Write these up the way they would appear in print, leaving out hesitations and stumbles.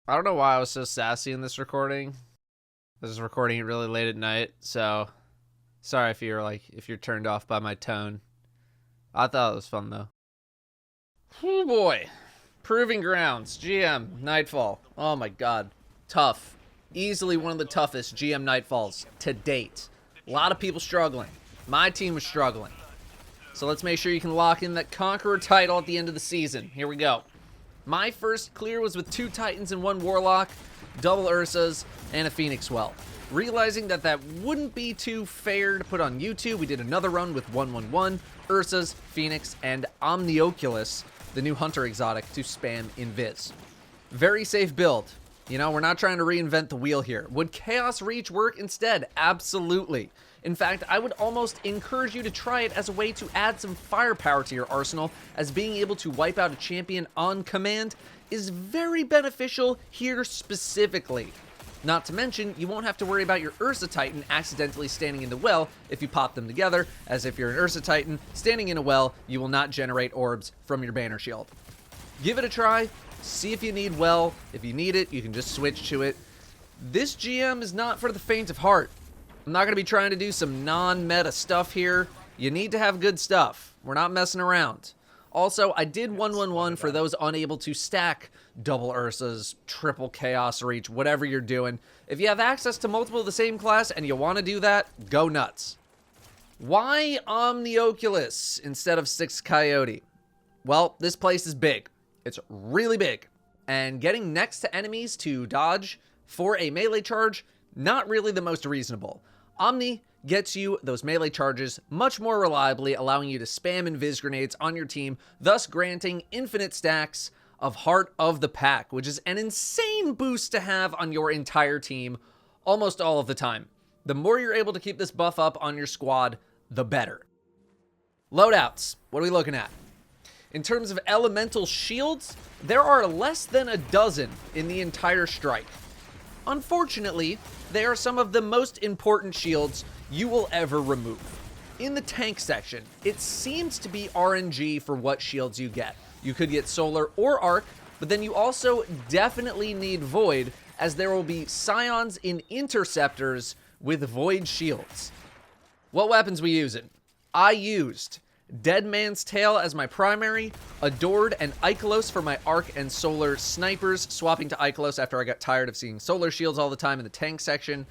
I don't know why I was so sassy in this recording. I was recording it really late at night, so sorry if you're turned off by my tone. I thought it was fun though. Oh boy. Proving Grounds, GM, Nightfall. Oh my god. Tough. Easily one of the toughest GM Nightfalls to date. A lot of people struggling. My team was struggling. So let's make sure you can lock in that Conqueror title at the end of the season. Here we go. My first clear was with 2 Titans and 1 Warlock, double Ursas, and a Phoenix Well. Realizing that wouldn't be too fair to put on YouTube, we did another run with 1-1-1, Ursas, Phoenix, and Omnioculus, the new Hunter exotic, to spam Invis. Very safe build. You know, we're not trying to reinvent the wheel here. Would Chaos Reach work instead? Absolutely. In fact, I would almost encourage you to try it as a way to add some firepower to your arsenal, as being able to wipe out a champion on command is very beneficial here specifically. Not to mention, you won't have to worry about your Ursa Titan accidentally standing in the well if you pop them together, as if you're an Ursa Titan standing in a well, you will not generate orbs from your banner shield. Give it a try, see if you need well. If you need it, you can just switch to it. This GM is not for the faint of heart. I'm not going to be trying to do some non-meta stuff here. You need to have good stuff. We're not messing around. Also, I did 1-1-1 for those unable to stack double Ursas, triple Chaos Reach, whatever you're doing. If you have access to multiple of the same class and you want to do that, go nuts. Why Omnioculus instead of 6 Coyote? Well, this place is big. It's really big. And getting next to enemies to dodge for a melee charge, not really the most reasonable. Omni gets you those melee charges much more reliably, allowing you to spam invis grenades on your team, thus granting infinite stacks of Heart of the Pack, which is an insane boost to have on your entire team almost all of the time. The more you're able to keep this buff up on your squad, the better. Loadouts, what are we looking at? In terms of elemental shields, there are less than a dozen in the entire strike. Unfortunately, they are some of the most important shields you will ever remove. In the tank section, it seems to be RNG for what shields you get. You could get Solar or Arc, but then you also definitely need Void, as there will be Scions in Interceptors with Void shields. What weapons we using? I used Dead Man's Tail as my primary, Adored and Ikelos for my Arc and Solar snipers, swapping to Ikelos after I got tired of seeing Solar shields all the time in the tank section,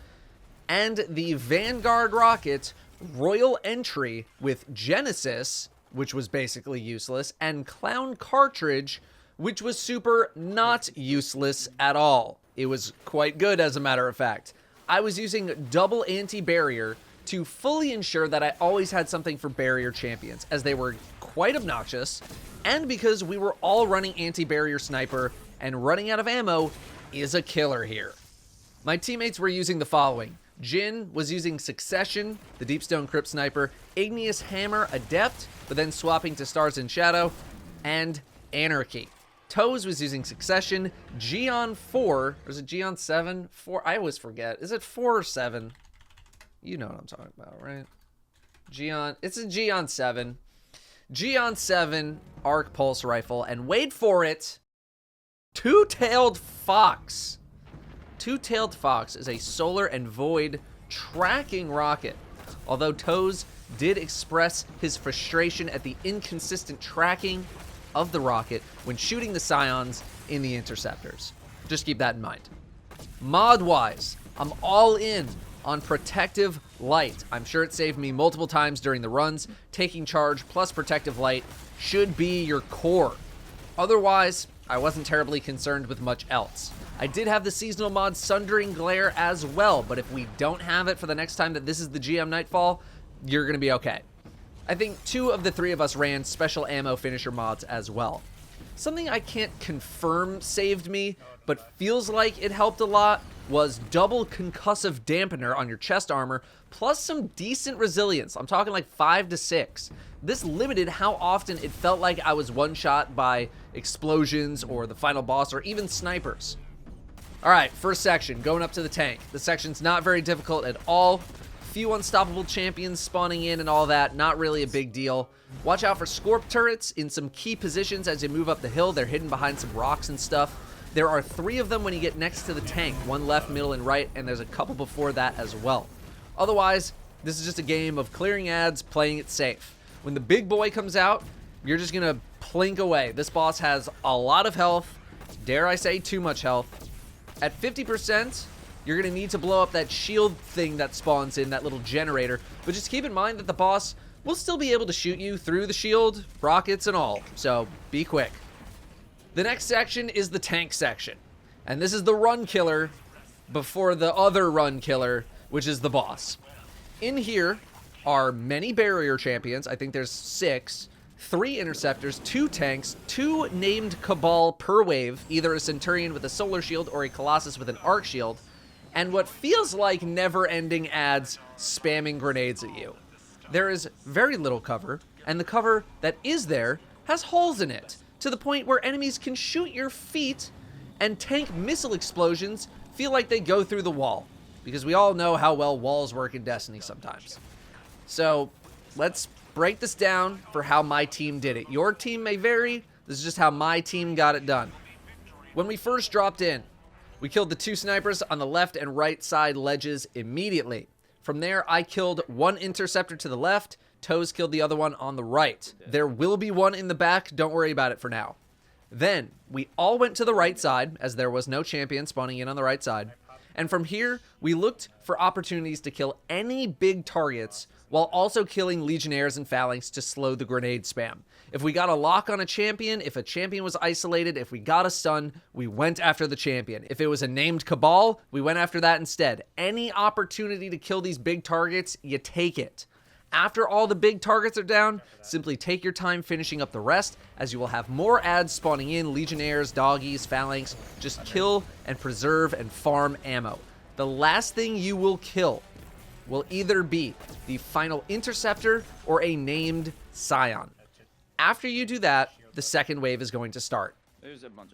and the Vanguard Rocket Royal Entry with Genesis, which was basically useless, and Clown Cartridge, which was super not useless at all. It was quite good, as a matter of fact. I was using double anti-barrier to fully ensure that I always had something for barrier champions, as they were quite obnoxious, and because we were all running anti-barrier sniper, and running out of ammo is a killer here. My teammates were using the following. Jin was using Succession, the Deepstone Crypt Sniper, Igneous Hammer Adept, but then swapping to Stars in Shadow, and Anarchy. Toes was using Succession, Gion 4, or is it Gion 7? 4, I always forget. Is it 4 or 7? You know what I'm talking about, right? Gion, it's a Gion 7. Gion 7 Arc Pulse Rifle, and wait for it, Two-Tailed Fox. Two-Tailed Fox is a Solar and Void tracking rocket. Although Toes did express his frustration at the inconsistent tracking of the rocket when shooting the Scions in the Interceptors. Just keep that in mind. Mod-wise, I'm all in on Protective Light. I'm sure it saved me multiple times during the runs. Taking charge plus Protective Light should be your core. Otherwise, I wasn't terribly concerned with much else. I did have the seasonal mod Sundering Glare as well, but if we don't have it for the next time that this is the GM Nightfall, you're going to be okay. I think 2 of the 3 of us ran special ammo finisher mods as well. Something I can't confirm saved me, but feels like it helped a lot, was double Concussive Dampener on your chest armor, plus some decent resilience. I'm talking like 5 to 6. This limited how often it felt like I was one-shot by explosions or the final boss or even snipers. Alright, first section, going up to the tank. The section's not very difficult at all. Few unstoppable champions spawning in and all that, not really a big deal. Watch out for Scorp turrets in some key positions as you move up the hill. They're hidden behind some rocks and stuff. There are 3 of them when you get next to the tank, 1 left, middle, and right, and there's a couple before that as well. Otherwise, this is just a game of clearing ads, playing it safe. When the big boy comes out, you're just gonna plink away. This boss has a lot of health, dare I say too much health. At 50%, you're gonna need to blow up that shield thing that spawns in, that little generator, but just keep in mind that the boss will still be able to shoot you through the shield, rockets and all, so be quick. The next section is the tank section, and this is the run killer before the other run killer, which is the boss. In here are many barrier champions. I think there's 6, 3 interceptors, 2 tanks, 2 named Cabal per wave, either a Centurion with a solar shield or a Colossus with an arc shield, and what feels like never-ending ads spamming grenades at you. There is very little cover, and the cover that is there has holes in it, to the point where enemies can shoot your feet, and tank missile explosions feel like they go through the wall, because we all know how well walls work in Destiny sometimes. So, let's break this down for how my team did it. Your team may vary, this is just how my team got it done. When we first dropped in, we killed the 2 snipers on the left and right side ledges immediately. From there, I killed 1 interceptor to the left, Toes killed the other one on the right. There will be 1 in the back, don't worry about it for now. Then, we all went to the right side, as there was no champion spawning in on the right side. And from here, we looked for opportunities to kill any big targets, while also killing Legionnaires and Phalanx to slow the grenade spam. If we got a lock on a champion, if a champion was isolated, if we got a stun, we went after the champion. If it was a named Cabal, we went after that instead. Any opportunity to kill these big targets, you take it. After all the big targets are down, simply take your time finishing up the rest, as you will have more ads spawning in, Legionnaires, Doggies, Phalanx. Just kill and preserve and farm ammo. The last thing you will kill will either be the final interceptor or a named Scion. After you do that, the second wave is going to start.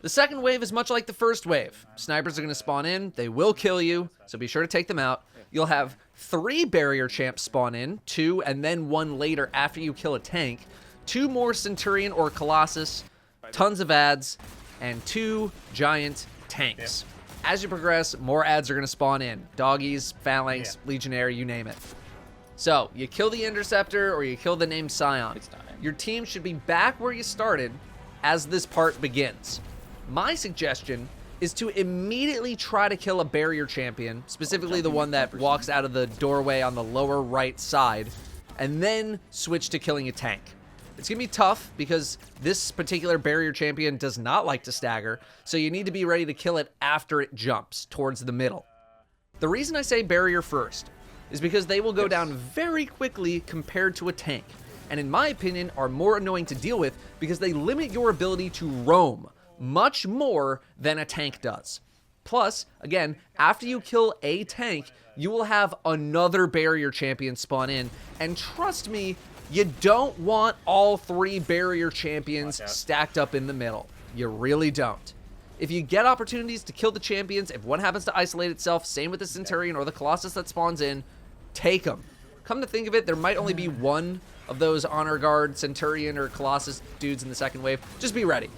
The second wave is much like the first wave. Snipers are going to spawn in, they will kill you, so be sure to take them out. You'll have 3 barrier champs spawn in, 2 and then 1 later after you kill a tank, 2 more Centurion or Colossus, tons of ads, and 2 giant tanks. As you progress, more ads are going to spawn in. Doggies, Phalanx, Legionnaire, you name it. So, you kill the Interceptor or you kill the named Scion. Your team should be back where you started as this part begins. My suggestion is to immediately try to kill a barrier champion, specifically the one that walks out of the doorway on the lower right side, and then switch to killing a tank. It's going to be tough because this particular barrier champion does not like to stagger, so you need to be ready to kill it after it jumps towards the middle. The reason I say barrier first is because they will go down very quickly compared to a tank, and in my opinion are more annoying to deal with because they limit your ability to roam much more than a tank does. Plus, again, after you kill a tank, you will have another barrier champion spawn in, and trust me, you don't want all 3 barrier champions stacked up in the middle. You really don't. If you get opportunities to kill the champions, if one happens to isolate itself, same with the Centurion or the Colossus that spawns in, take them. Come to think of it, there might only be 1 of those Honor Guard, Centurion, or Colossus dudes in the second wave. Just be ready.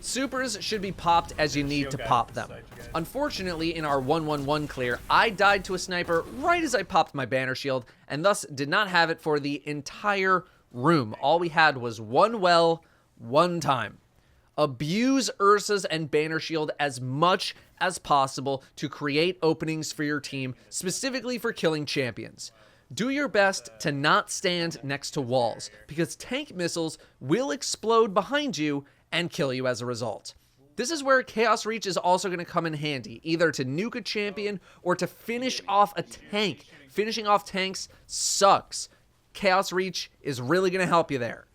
Supers should be popped as you need to pop them. Unfortunately, in our 1-1-1 clear, I died to a sniper right as I popped my banner shield, and thus did not have it for the entire room. All we had was 1 well, 1 time. Abuse Ursa's and banner shield as much as possible to create openings for your team, specifically for killing champions. Do your best to not stand next to walls, because tank missiles will explode behind you and kill you as a result. This is where Chaos Reach is also going to come in handy, either to nuke a champion or to finish off a tank. Finishing off tanks sucks. Chaos Reach is really going to help you there.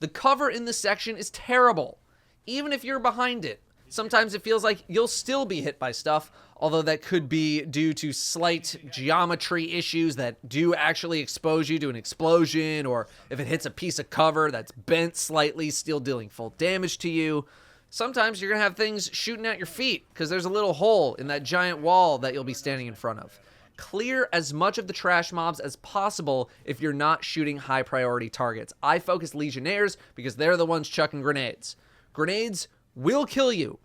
The cover in this section is terrible, even if you're behind it. Sometimes it feels like you'll still be hit by stuff, although that could be due to slight geometry issues that do actually expose you to an explosion, or if it hits a piece of cover that's bent slightly, still dealing full damage to you. Sometimes you're going to have things shooting at your feet because there's a little hole in that giant wall that you'll be standing in front of. Clear as much of the trash mobs as possible if you're not shooting high priority targets. I focus Legionnaires because they're the ones chucking grenades. Grenades will kill you.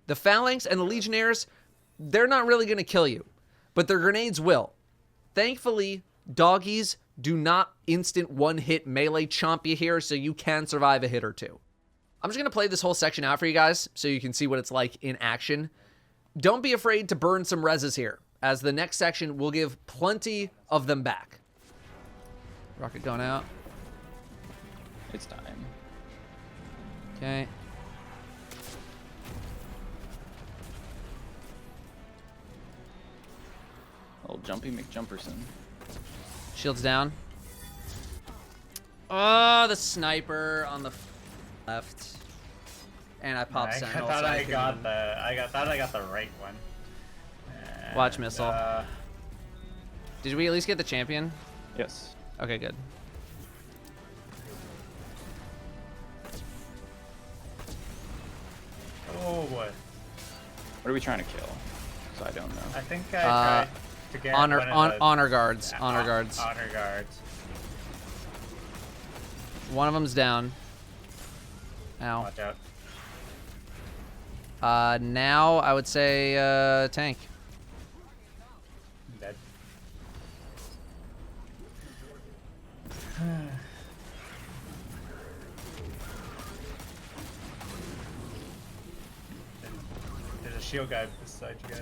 The Phalanx and the Legionnaires, they're not really going to kill you, but their grenades will. Thankfully, doggies do not instant one-hit melee chomp you here, so you can survive a hit or two. I'm just going to play this whole section out for you guys so you can see what it's like in action. Don't be afraid to burn some reses here, as the next section will give plenty of them back. Rocket going out. It's time. Okay. Old Jumpy McJumperson. Shields down. Oh, the sniper on the left. And I popped Sentinel. Thought I got the right one. Watch missile. Did we at least get the champion? Yes. Okay, good. Oh boy. What are we trying to kill? So I don't know. I think I tried to get honor guards. Yeah, honor guards. Honor guards. One of them's down. Ow. Watch out. Now I would say tank. I'm dead. There's a shield guy beside you guys.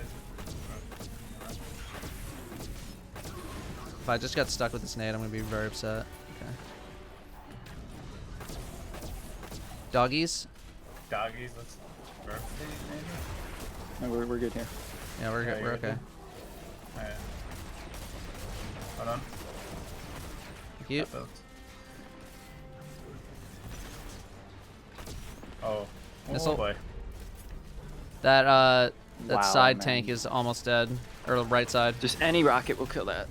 If I just got stuck with this nade, I'm gonna be very upset. Okay. Doggies. Doggies, let's rotate maybe? No, we're good here. Yeah, we're good. We're okay. Alright. Hold on. Thank you. Oh. Missile. Oh boy. That Wow, side man. tank is almost dead, or the right side. Just any rocket will kill that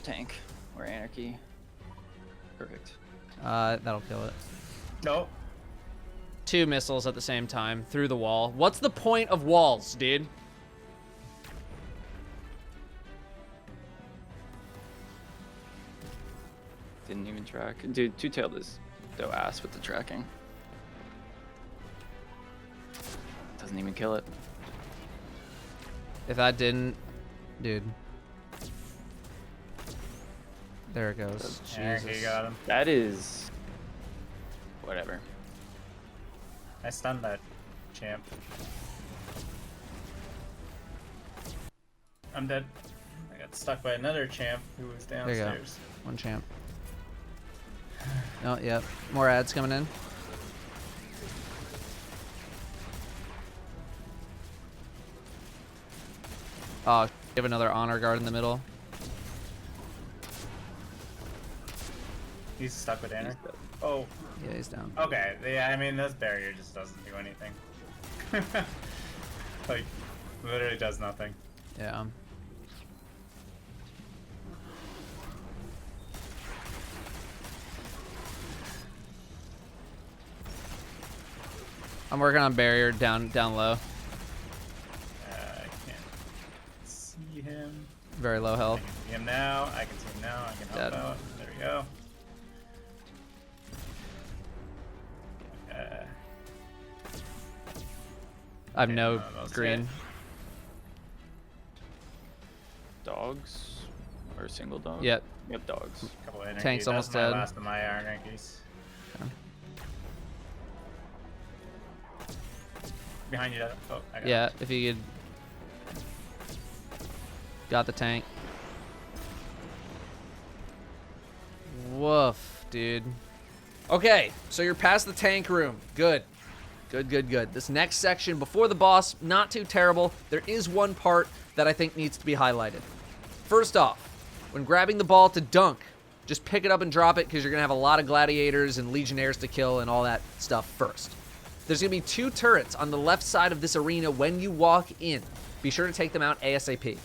tank or Anarchy. Perfect. That'll kill it. No. 2 missiles at the same time through the wall. What's the point of walls, dude? Didn't even track. Dude, two-tailed is dough ass with the tracking. Doesn't even kill it. If that didn't, dude. There it goes. Anarchy Jesus. got him. That is... whatever. I stunned that champ. I'm dead. I got stuck by another champ who was There you go. downstairs. One champ. Oh, yep. More ads coming in. Oh, you have another honor guard in the middle. He's stuck with Anarchy. Oh, Yeah, he's down. okay. Yeah, I mean, this barrier just doesn't do anything. Like, literally does nothing. Yeah. I'm working on barrier down low. I can't see him. Very low I health. can see him now. I can see him now. I can help Dead. out. There we go. I have Okay, no those green. hit. Dogs? Or single dog? Yep. Yep, dogs. Couple of Anarchies. Tank's almost That's my dead. last of my Anarchies. Okay. Behind you. Datto. Oh, I got Yeah, him. if you could. Got the tank. Woof, dude. Okay, so you're past the tank room. Good. Good, good, good. This next section before the boss, not too terrible. There is one part that I think needs to be highlighted. First off, when grabbing the ball to dunk, just pick it up and drop it because you're going to have a lot of gladiators and legionnaires to kill and all that stuff first. There's going to be 2 turrets on the left side of this arena when you walk in. Be sure to take them out ASAP.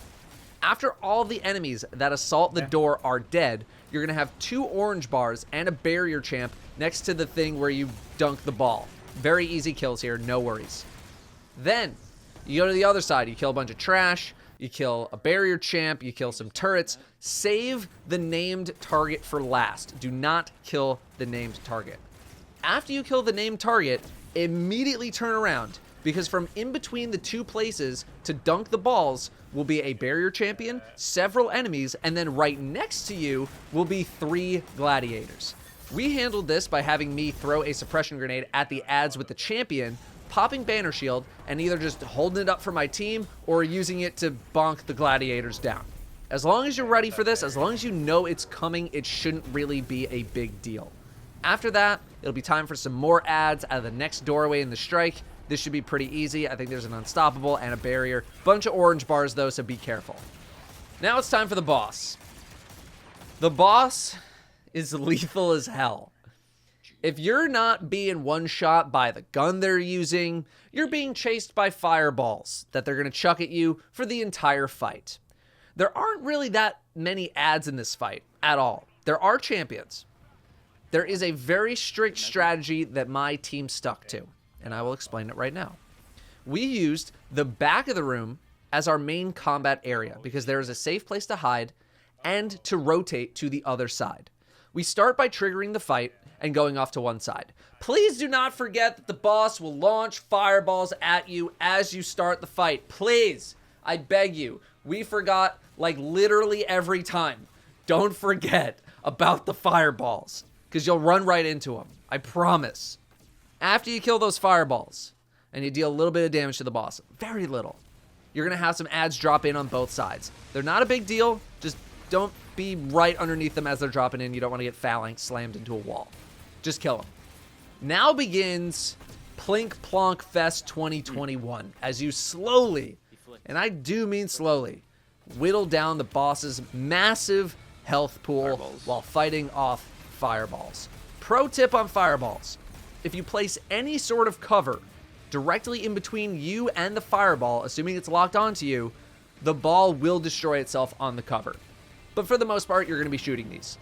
After all the enemies that assault the door are dead, you're going to have 2 orange bars and a barrier champ next to the thing where you dunk the ball. Very easy kills here, no worries. Then, you go to the other side. You kill a bunch of trash. You kill a barrier champ. You kill some turrets. Save the named target for last. Do not kill the named target. After you kill the named target, immediately turn around because from in between the two places to dunk the balls will be a barrier champion, several enemies, and then right next to you will be 3 gladiators. We handled this by having me throw a suppression grenade at the ads with the champion, popping banner shield, and either just holding it up for my team or using it to bonk the gladiators down. As long as you're ready for this, as long as you know it's coming, it shouldn't really be a big deal. After that, it'll be time for some more ads out of the next doorway in the strike. This should be pretty easy. I think there's an unstoppable and a barrier. Bunch of orange bars though, so be careful. Now it's time for the boss. The boss is lethal as hell. If you're not being one-shot by the gun they're using, you're being chased by fireballs that they're going to chuck at you for the entire fight. There aren't really that many ads in this fight at all. There are champions. There is a very strict strategy that my team stuck to, and I will explain it right now. We used the back of the room as our main combat area because there is a safe place to hide and to rotate to the other side. We start by triggering the fight and going off to one side. Please do not forget that the boss will launch fireballs at you as you start the fight. Please, I beg you. We forgot like literally every time. Don't forget about the fireballs because you'll run right into them. I promise. After you kill those fireballs and you deal a little bit of damage to the boss, very little, you're going to have some ads drop in on both sides. They're not a big deal. Just don't be right underneath them as they're dropping in. You don't want to get phalanx slammed into a wall. Just kill them. Now begins Plink Plonk Fest 2021 as you slowly, and I do mean slowly, whittle down the boss's massive health pool while fighting off fireballs. Pro tip on fireballs. If you place any sort of cover directly in between you and the fireball, assuming it's locked onto you, the ball will destroy itself on the cover. But for the most part, you're going to be shooting these.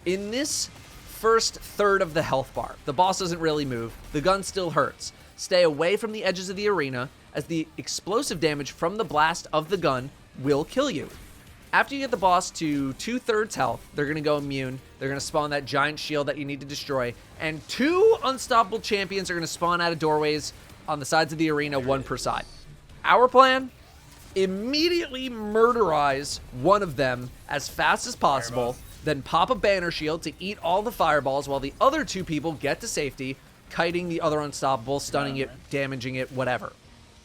In this first third of the health bar, the boss doesn't really move. The gun still hurts. Stay away from the edges of the arena, as the explosive damage from the blast of the gun will kill you. After you get the boss to 2/3 health, they're going to go immune. They're going to spawn that giant shield that you need to destroy. And 2 unstoppable champions are going to spawn out of doorways on the sides of the arena, 1 per side. Our plan? Immediately murderize one of them as fast as possible, then pop a banner shield to eat all the fireballs while the other 2 people get to safety, kiting the other unstoppable, stunning it, damaging it, whatever.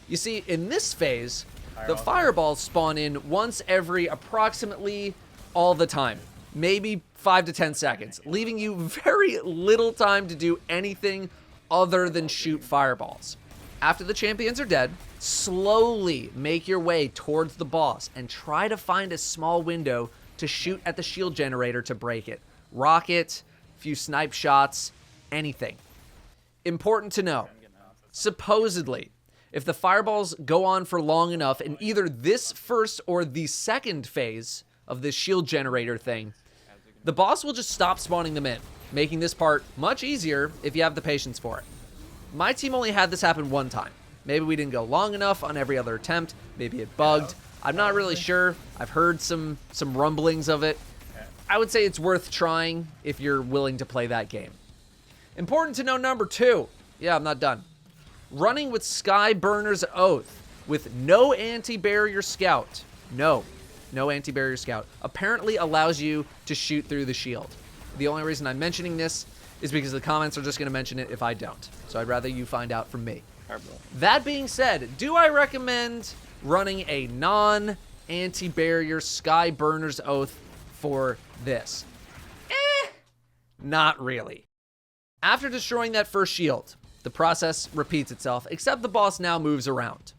You see, in this phase, the fireballs spawn in once every approximately all the time, maybe 5 to 10 seconds, leaving you very little time to do anything other than shoot fireballs. After the champions are dead, slowly make your way towards the boss and try to find a small window to shoot at the shield generator to break it. Rocket, few snipe shots, anything. Important to know, supposedly, if the fireballs go on for long enough in either this first or the second phase of this shield generator thing, the boss will just stop spawning them in, making this part much easier if you have the patience for it. My team only had this happen one time. Maybe we didn't go long enough on every other attempt. Maybe it bugged. I'm not really sure. I've heard some rumblings of it. I would say it's worth trying if you're willing to play that game. Important to know number 2. Yeah, I'm not done. Running with Skyburner's Oath with no anti-barrier scout. No anti-barrier scout. Apparently allows you to shoot through the shield. The only reason I'm mentioning this is because the comments are just going to mention it if I don't. So I'd rather you find out from me. That being said, do I recommend running a non-anti-barrier Skyburner's Oath for this? Not really. After destroying that first shield, the process repeats itself, except the boss now moves around.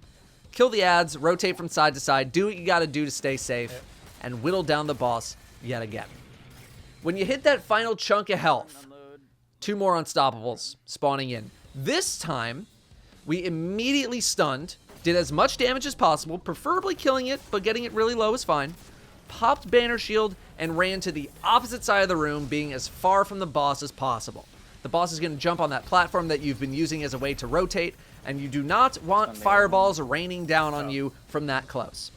Kill the ads, rotate from side to side, do what you gotta do to stay safe, and whittle down the boss yet again. When you hit that final chunk of health, 2 more unstoppables spawning in. This time, we immediately stunned, did as much damage as possible, preferably killing it, but getting it really low is fine, popped banner shield, and ran to the opposite side of the room, being as far from the boss as possible. The boss is going to jump on that platform that you've been using as a way to rotate, and you do not want fireballs raining down on you from that close.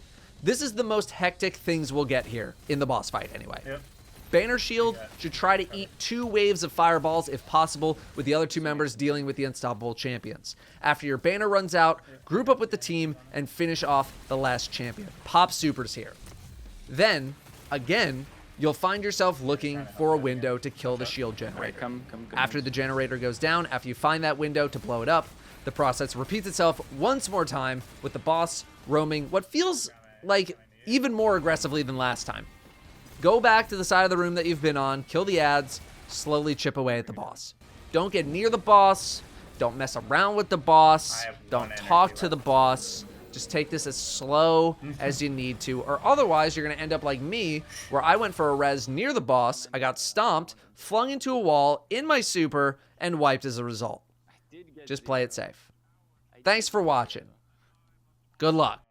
This is the most hectic things we'll get here, in the boss fight anyway. Yep. Banner Shield should try to eat 2 waves of fireballs if possible, with the other 2 members dealing with the unstoppable champions. After your banner runs out, group up with the team and finish off the last champion. Pop supers here. Then, again, you'll find yourself looking for a window to kill the shield generator. Come. After the generator goes down, after you find that window to blow it up, the process repeats itself once more time with the boss roaming what feels like even more aggressively than last time. Go back to the side of the room that you've been on, kill the ads, slowly chip away at the boss. Don't get near the boss, don't mess around with the boss, don't talk to the boss. Just take this as slow as you need to, or otherwise you're going to end up like me, where I went for a res near the boss, I got stomped, flung into a wall, in my super, and wiped as a result. Just play it safe. Thanks for watching. Good luck.